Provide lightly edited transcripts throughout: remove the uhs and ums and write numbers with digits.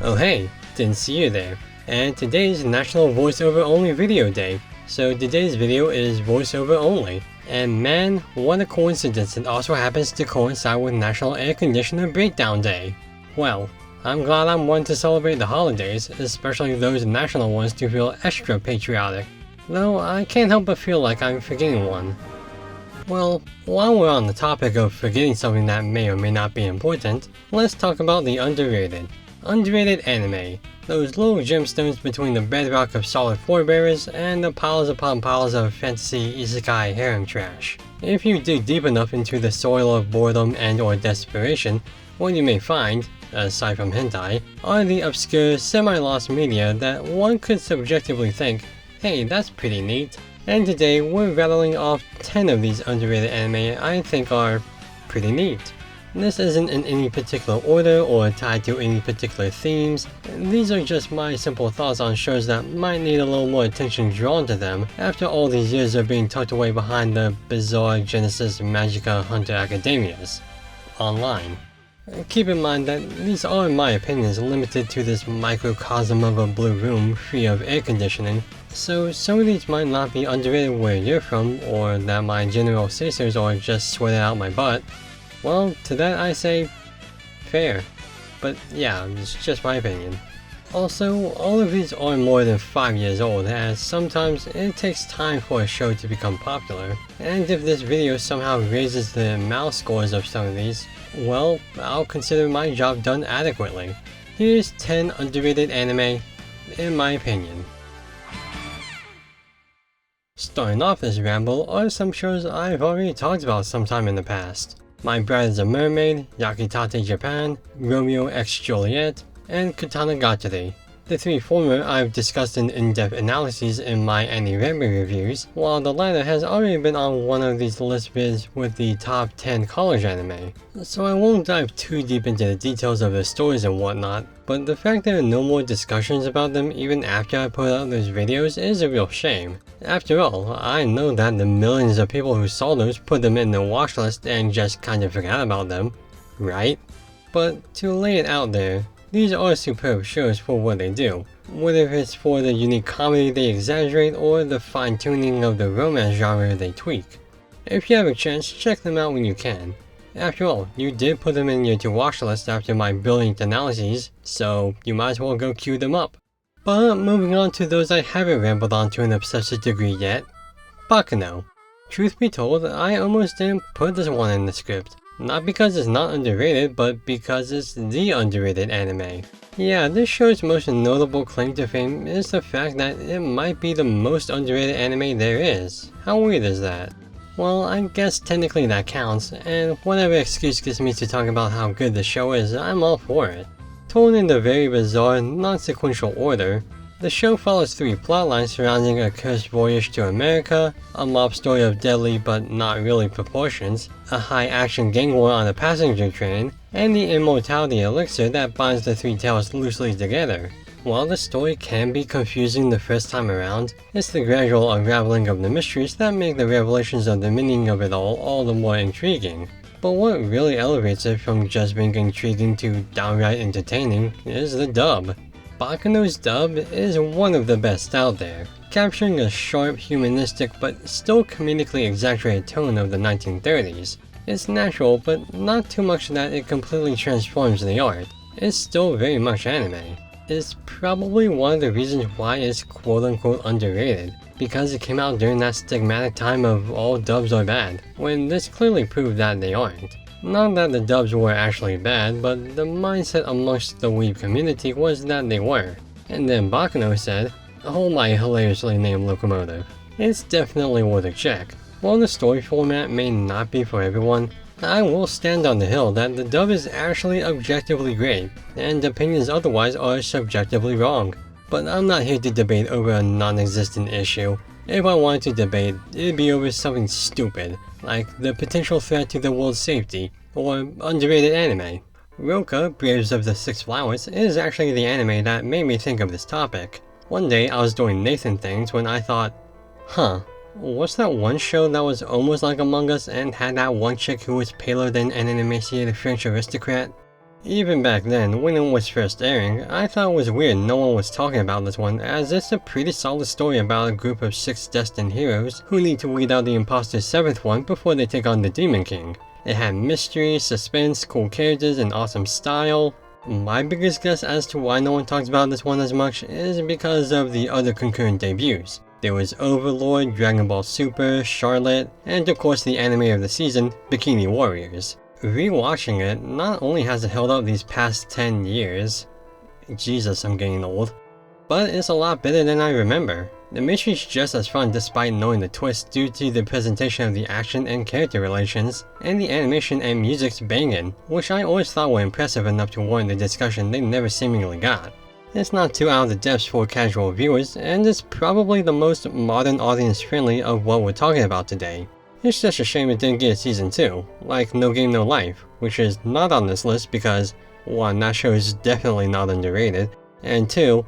Oh hey, didn't see you there. And today is National Voiceover Only Video Day. So today's video is voiceover only. And man, what a coincidence it also happens to coincide with National Air Conditioner Breakdown Day. Well, I'm glad I'm one to celebrate the holidays, especially those national ones, to feel extra patriotic. Though I can't help but feel like I'm forgetting one. Well, while we're on the topic of forgetting something that may or may not be important, let's talk about the underrated. Underrated anime. Those little gemstones between the bedrock of solid forebearers and the piles upon piles of fantasy isekai harem trash. If you dig deep enough into the soil of boredom and or desperation, what you may find, aside from hentai, are the obscure, semi-lost media that one could subjectively think, hey, that's pretty neat. And today we're rattling off 10 of these underrated anime I think are pretty neat. This isn't in any particular order or tied to any particular themes. These are just my simple thoughts on shows that might need a little more attention drawn to them after all these years of being tucked away behind the bizarre Genesis Magica Hunter Academias online. Keep in mind that these are my opinions limited to this microcosm of a blue room free of air conditioning, so some of these might not be underrated where you're from, or that my general say-sos are just sweated out my butt. Well, to that I say, fair. But yeah, it's just my opinion. Also, all of these are more than 5 years old, as sometimes it takes time for a show to become popular, and if this video somehow raises the mouse scores of some of these, well, I'll consider my job done adequately. Here's 10 underrated anime, in my opinion. Starting off this ramble are some shows I've already talked about sometime in the past. My Bride is a Mermaid, Yakitate Japan, Romeo x Juliet, and Katanagatari. The three former I've discussed in in-depth analyses in my anime reviews, while the latter has already been on one of these list vids with the top 10 college anime. So I won't dive too deep into the details of the stories and whatnot, but the fact there are no more discussions about them even after I put out those videos is a real shame. After all, I know that the millions of people who saw those put them in their watch list and just kind of forgot about them, right? But to lay it out there, these are superb shows for what they do, whether it's for the unique comedy they exaggerate or the fine-tuning of the romance genre they tweak. If you have a chance, check them out when you can. After all, you did put them in your to-watch list after my brilliant analyses, so you might as well go queue them up. But moving on to those I haven't rambled on to an obsessive degree yet. Baccano. Truth be told, I almost didn't put this one in the script. Not because it's not underrated, but because it's the underrated anime. Yeah, this show's most notable claim to fame is the fact that it might be the most underrated anime there is. How weird is that? Well, I guess technically that counts, and whatever excuse gives me to talk about how good the show is, I'm all for it. Told in the very bizarre, non-sequential order, the show follows three plotlines surrounding a cursed voyage to America, a mob story of deadly but not really proportions, a high-action gang war on a passenger train, and the immortality elixir that binds the three tales loosely together. While the story can be confusing the first time around, it's the gradual unraveling of the mysteries that make the revelations of the meaning of it all the more intriguing. But what really elevates it from just being intriguing to downright entertaining is the dub. Baccano's dub is one of the best out there, capturing a sharp, humanistic, but still comedically exaggerated tone of the 1930s. It's natural, but not too much that it completely transforms the art. It's still very much anime. It's probably one of the reasons why it's quote-unquote underrated, because it came out during that stigmatic time of all dubs are bad, when this clearly proved that they aren't. Not that the dubs were actually bad, but the mindset amongst the weeb community was that they were. And then Baccano said, "Oh my hilariously named locomotive. It's definitely worth a check." While the story format may not be for everyone, I will stand on the hill that the dub is actually objectively great, and opinions otherwise are subjectively wrong. But I'm not here to debate over a non-existent issue. If I wanted to debate, it'd be over something stupid, like the potential threat to the world's safety, or underrated anime. Roka, Braves of the Six Flowers, is actually the anime that made me think of this topic. One day I was doing Nathan things when I thought, what's that one show that was almost like Among Us and had that one chick who was paler than an emaciated French aristocrat? Even back then, when it was first airing, I thought it was weird no one was talking about this one, as it's a pretty solid story about a group of 6 destined heroes who need to weed out the imposter's 7th one before they take on the Demon King. It had mystery, suspense, cool characters, and awesome style. My biggest guess as to why no one talks about this one as much is because of the other concurrent debuts. There was Overlord, Dragon Ball Super, Charlotte, and of course the anime of the season, Bikini Warriors. Rewatching it, not only has it held up these past 10 years, Jesus, I'm getting old, but it's a lot better than I remember. The mystery's just as fun despite knowing the twist due to the presentation of the action and character relations, and the animation and music's banging, which I always thought were impressive enough to warrant the discussion they never seemingly got. It's not too out of the depths for casual viewers, and it's probably the most modern audience friendly of what we're talking about today. It's just a shame it didn't get a season 2, like No Game No Life, which is not on this list because 1, that show is definitely not underrated, and 2,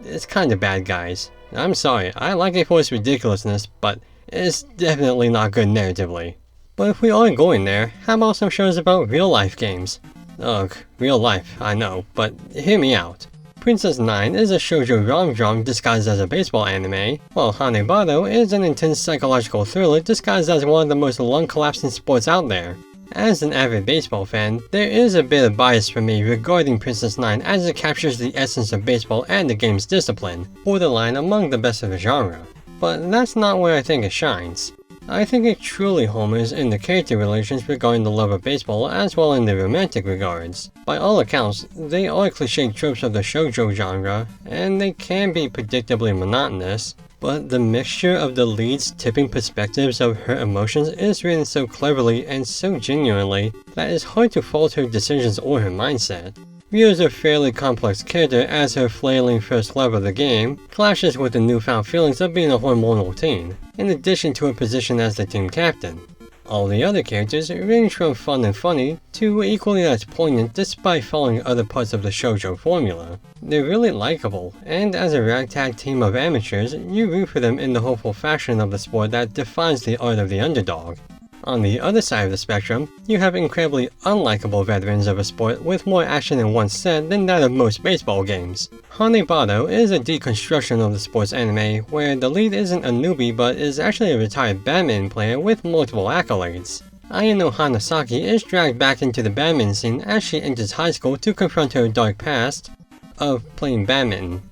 it's kinda bad, guys. I'm sorry, I like it for its ridiculousness, but it's definitely not good narratively. But if we are going there, how about some shows about real life games? Ugh, real life, I know, but hear me out. Princess 9 is a shoujo rom-com disguised as a baseball anime, while Hanebado is an intense psychological thriller disguised as one of the most lung-collapsing sports out there. As an avid baseball fan, there is a bit of bias for me regarding Princess 9 as it captures the essence of baseball and the game's discipline, borderline among the best of the genre. But that's not where I think it shines. I think it truly homers in the character relations regarding the love of baseball as well in the romantic regards. By all accounts, they are cliche tropes of the shoujo genre, and they can be predictably monotonous, but the mixture of the lead's tipping perspectives of her emotions is written so cleverly and so genuinely that it's hard to fault her decisions or her mindset. Ryo's a fairly complex character as her flailing first love of the game clashes with the newfound feelings of being a hormonal teen, in addition to her position as the team captain. All the other characters range from fun and funny to equally as poignant despite following other parts of the shoujo formula. They're really likable, and as a ragtag team of amateurs, you root for them in the hopeful fashion of the sport that defines the art of the underdog. On the other side of the spectrum, you have incredibly unlikable veterans of a sport with more action in one set than that of most baseball games. Hanebado is a deconstruction of the sports anime where the lead isn't a newbie but is actually a retired badminton player with multiple accolades. Ayano Hanasaki is dragged back into the badminton scene as she enters high school to confront her dark past of playing badminton.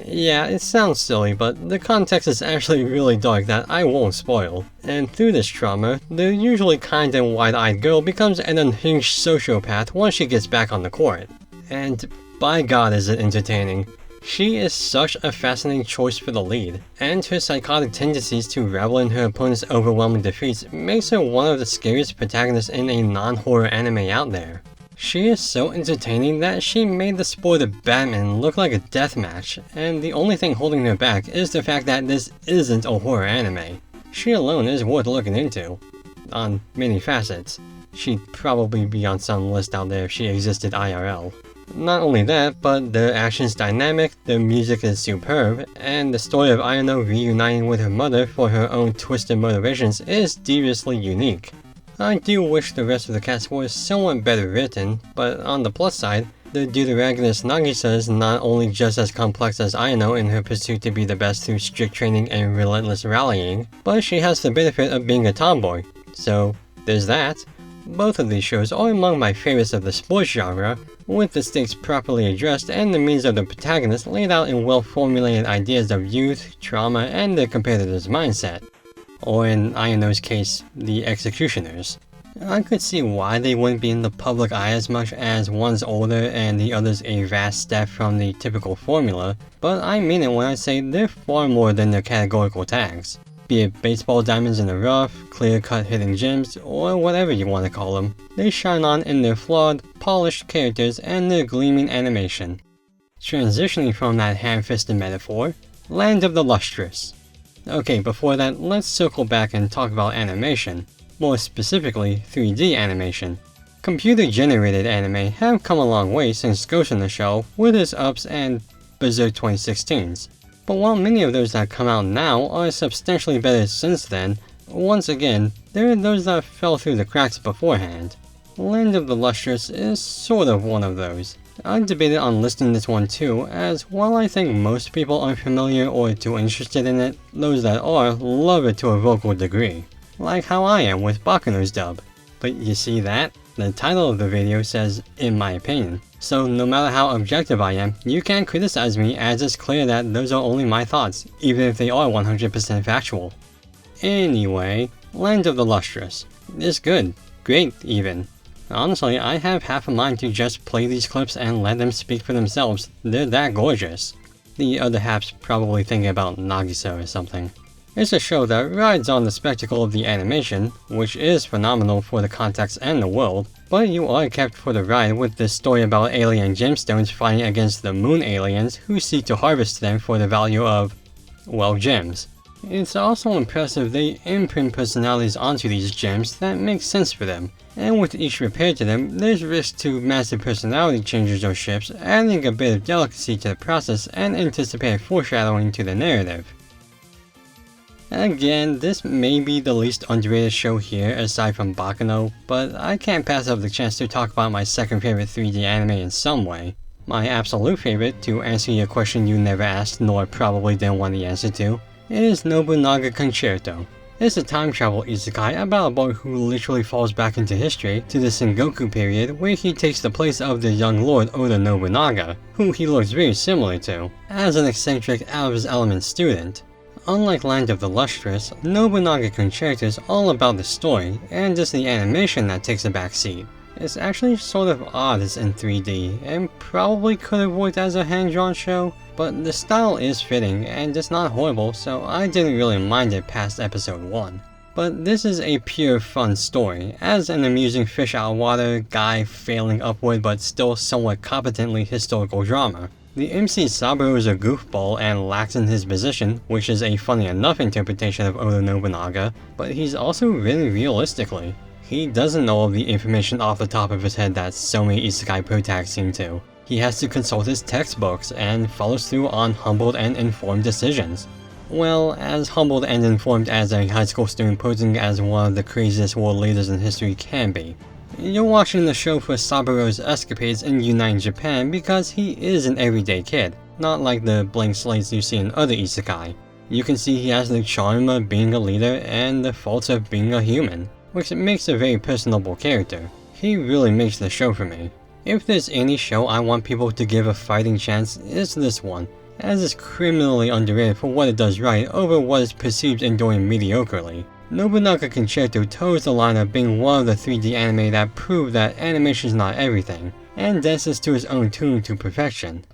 Yeah, it sounds silly, but the context is actually really dark that I won't spoil. And through this trauma, the usually kind and wide-eyed girl becomes an unhinged sociopath once she gets back on the court. And by God is it entertaining. She is such a fascinating choice for the lead, and her psychotic tendencies to revel in her opponent's overwhelming defeats makes her one of the scariest protagonists in a non-horror anime out there. She is so entertaining that she made the sport of badminton look like a deathmatch, and the only thing holding her back is the fact that this isn't a horror anime. She alone is worth looking into, on many facets. She'd probably be on some list out there if she existed IRL. Not only that, but the action's dynamic, the music is superb, and the story of Ayano reuniting with her mother for her own twisted motivations is deviously unique. I do wish the rest of the cast was somewhat better written, but on the plus side, the deuteragonist Nagisa is not only just as complex as Ayano in her pursuit to be the best through strict training and relentless rallying, but she has the benefit of being a tomboy, so there's that. Both of these shows are among my favorites of the sports genre, with the stakes properly addressed and the means of the protagonist laid out in well-formulated ideas of youth, trauma, and the competitor's mindset. Or in Ayano's case, the executioners. I could see why they wouldn't be in the public eye as much as one's older and the other's a vast step from the typical formula, but I mean it when I say they're far more than their categorical tags. Be it baseball diamonds in the rough, clear-cut hidden gems, or whatever you want to call them, they shine on in their flawed, polished characters and their gleaming animation. Transitioning from that ham-fisted metaphor, Land of the Lustrous. Okay, before that, let's circle back and talk about animation. More specifically, 3D animation. Computer-generated anime have come a long way since Ghost in the Shell, with its ups and Berserk 2016s. But while many of those that come out now are substantially better since then, once again, there are those that fell through the cracks beforehand. Land of the Lustrous is sort of one of those. I debated on listing this one too, as while I think most people aren't familiar or too interested in it, those that are love it to a vocal degree. Like how I am with Baccano's dub. But you see that? The title of the video says, in my opinion. So no matter how objective I am, you can't criticize me as it's clear that those are only my thoughts, even if they are 100% factual. Anyway, Land of the Lustrous. It's good. Great, even. Honestly, I have half a mind to just play these clips and let them speak for themselves. They're that gorgeous. The other half's probably thinking about Nagisa or something. It's a show that rides on the spectacle of the animation, which is phenomenal for the context and the world, but you are kept for the ride with this story about alien gemstones fighting against the moon aliens who seek to harvest them for the value of, well, gems. It's also impressive they imprint personalities onto these gems that make sense for them, and with each repair to them, there's risk to massive personality changes or shifts, adding a bit of delicacy to the process and anticipated foreshadowing to the narrative. Again, this may be the least underrated show here aside from Baccano, but I can't pass up the chance to talk about my second favorite 3D anime in some way. My absolute favorite, to answer your question you never asked nor probably didn't want the answer to, is Nobunaga Concerto. It's a time travel isekai about a boy who literally falls back into history to the Sengoku period where he takes the place of the young lord Oda Nobunaga, who he looks very similar to, as an eccentric out of his element student. Unlike Land of the Lustrous, Nobunaga Concerto is all about the story, and just the animation that takes a backseat. It's actually sort of odd it's in 3D, and probably could have worked as a hand-drawn show, but the style is fitting and just not horrible, so I didn't really mind it past episode 1. But this is a pure fun story, as an amusing fish out of water, guy failing upward but still somewhat competently historical drama. The MC Saburo is a goofball and lacks in his position, which is a funny enough interpretation of Oda Nobunaga, but he's also written realistically. He doesn't know all the information off the top of his head that so many isekai protags seem to. He has to consult his textbooks and follows through on humbled and informed decisions. Well, as humbled and informed as a high school student posing as one of the craziest world leaders in history can be. You're watching the show for Saburo's escapades in uniting Japan because he is an everyday kid, not like the blank slates you see in other isekai. You can see he has the charm of being a leader and the faults of being a human, which makes a very personable character. He really makes the show for me. If there's any show I want people to give a fighting chance, it's this one, as it's criminally underrated for what it does right over what is perceived in doing mediocrely. Nobunaga Concerto toes the line of being one of the 3D anime that prove that animation's not everything, and dances to his own tune to perfection.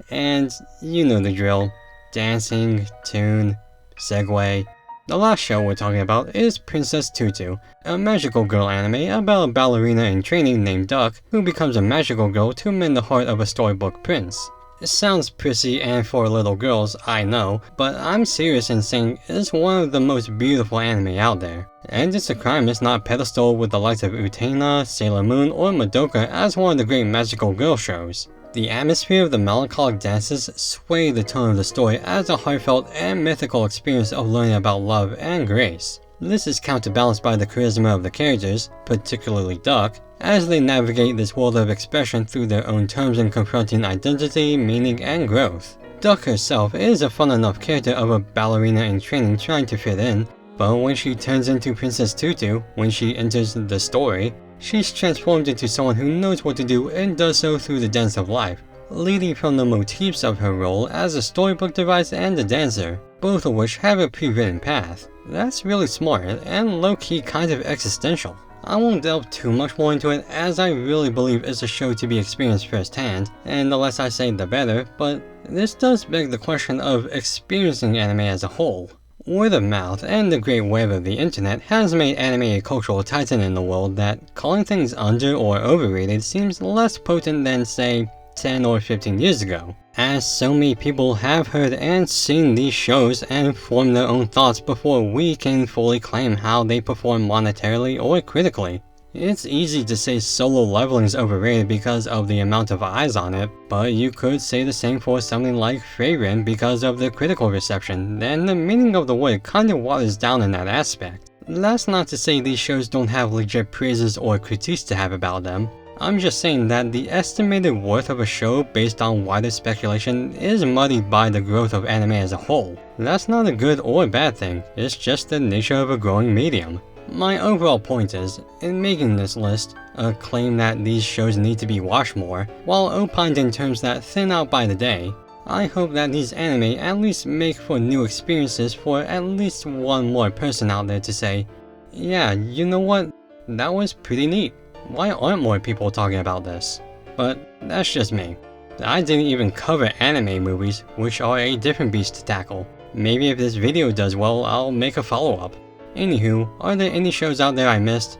And you know the drill. Dancing, tune, segue. The last show we're talking about is Princess Tutu, a magical girl anime about a ballerina in training named Duck who becomes a magical girl to mend the heart of a storybook prince. It sounds prissy and for little girls, I know, but I'm serious in saying it's one of the most beautiful anime out there. And it's a crime it's not pedestaled with the likes of Utena, Sailor Moon, or Madoka as one of the great magical girl shows. The atmosphere of the melancholic dances sway the tone of the story as a heartfelt and mythical experience of learning about love and grace. This is counterbalanced by the charisma of the characters, particularly Duck, as they navigate this world of expression through their own terms in confronting identity, meaning, and growth. Duck herself is a fun enough character of a ballerina in training trying to fit in, but when she turns into Princess Tutu, when she enters the story, she's transformed into someone who knows what to do and does so through the dance of life, leading from the motifs of her role as a storybook device and a dancer, both of which have a pre-written path. That's really smart and low-key kind of existential. I won't delve too much more into it as I really believe it's a show to be experienced firsthand, and the less I say the better, but this does beg the question of experiencing anime as a whole. Word of mouth and the great web of the internet has made anime a cultural titan in the world that calling things under or overrated seems less potent than, say, 10 or 15 years ago, as so many people have heard and seen these shows and formed their own thoughts before we can fully claim how they perform monetarily or critically. It's easy to say Solo Leveling is overrated because of the amount of eyes on it, but you could say the same for something like Frieren because of the critical reception, then the meaning of the word kind of waters down in that aspect. That's not to say these shows don't have legit praises or critiques to have about them. I'm just saying that the estimated worth of a show based on wider speculation is muddied by the growth of anime as a whole. That's not a good or bad thing, it's just the nature of a growing medium. My overall point is, in making this list, a claim that these shows need to be watched more, while opined in terms that thin out by the day, I hope that these anime at least make for new experiences for at least one more person out there to say, yeah, you know what, that was pretty neat. Why aren't more people talking about this? But that's just me. I didn't even cover anime movies, which are a different beast to tackle. Maybe if this video does well, I'll make a follow-up. Anywho, are there any shows out there I missed?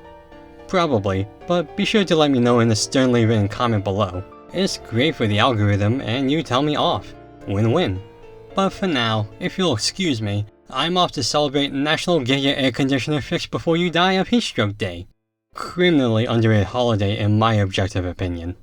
Probably, but be sure to let me know in the sternly written comment below. It's great for the algorithm and you tell me off. Win-win. But for now, if you'll excuse me, I'm off to celebrate National Get Your Air Conditioner Fixed Before You Die of Heatstroke Day. Criminally underrated holiday in my objective opinion.